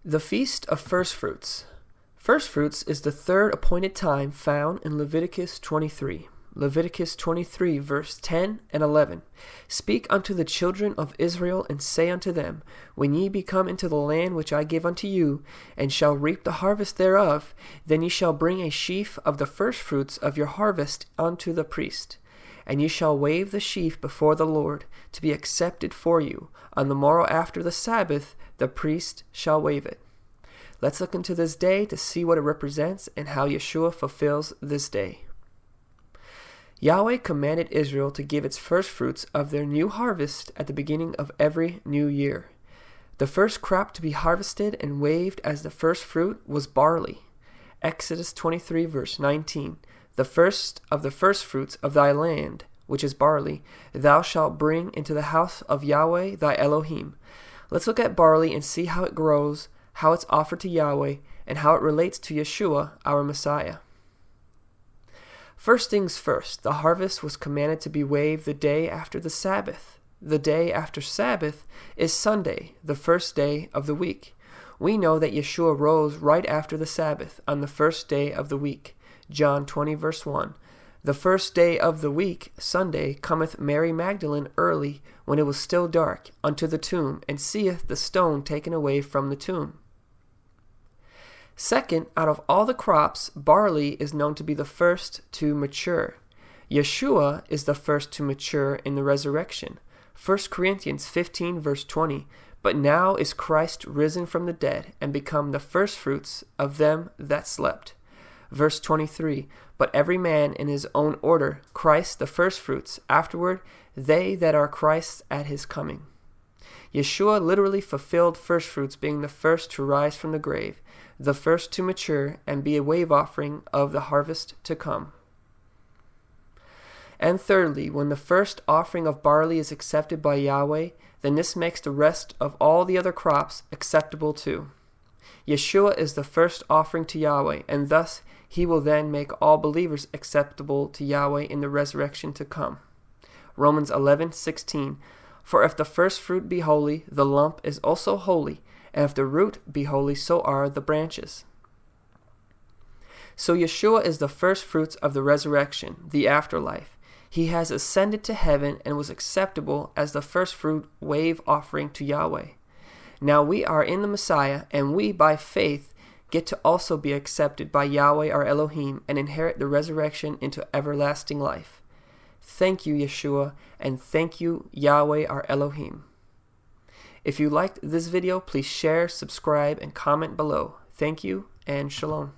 The Feast of First Fruits. First Fruits is the third appointed time found in Leviticus 23. Leviticus 23, verse 10 and 11. Speak unto the children of Israel, and say unto them, When ye be come into the land which I give unto you, and shall reap the harvest thereof, then ye shall bring a sheaf of the first fruits of your harvest unto the priest. And ye shall wave the sheaf before the Lord, to be accepted for you. On the morrow after the Sabbath, the priest shall wave it. Let's look into this day to see what it represents and how Yeshua fulfills this day. Yahweh commanded Israel to give its first fruits of their new harvest at the beginning of every new year. The first crop to be harvested and waved as the first fruit was barley. Exodus 23, verse 19. The first of the first fruits of thy land, which is barley, thou shalt bring into the house of Yahweh thy Elohim. Let's look at barley and see how it grows, how it's offered to Yahweh, and how it relates to Yeshua, our Messiah. First things first, the harvest was commanded to be waved the day after the Sabbath. The day after Sabbath is Sunday, the first day of the week. We know that Yeshua rose right after the Sabbath on the first day of the week. John 20, verse 1. The first day of the week, Sunday, cometh Mary Magdalene early, when it was still dark, unto the tomb, and seeth the stone taken away from the tomb. Second, out of all the crops, barley is known to be the first to mature. Yeshua is the first to mature in the resurrection. 1 Corinthians 15, verse 20. But now is Christ risen from the dead, and become the firstfruits of them that slept. Verse 23, But every man in his own order, Christ the firstfruits, afterward they that are Christ's at his coming. Yeshua literally fulfilled firstfruits, being the first to rise from the grave, the first to mature, and be a wave offering of the harvest to come. And thirdly, when the first offering of barley is accepted by Yahweh, then this makes the rest of all the other crops acceptable too. Yeshua is the first offering to Yahweh, and thus he will then make all believers acceptable to Yahweh in the resurrection to come. Romans 11:16. For if the first fruit be holy, the lump is also holy, and if the root be holy, so are the branches. So Yeshua is the first fruits of the resurrection, the afterlife. He has ascended to heaven and was acceptable as the first fruit wave offering to Yahweh. Now we are in the Messiah, and we, by faith, get to also be accepted by Yahweh our Elohim and inherit the resurrection into everlasting life. Thank you, Yeshua, and thank you, Yahweh our Elohim. If you liked this video, please share, subscribe, and comment below. Thank you, and shalom.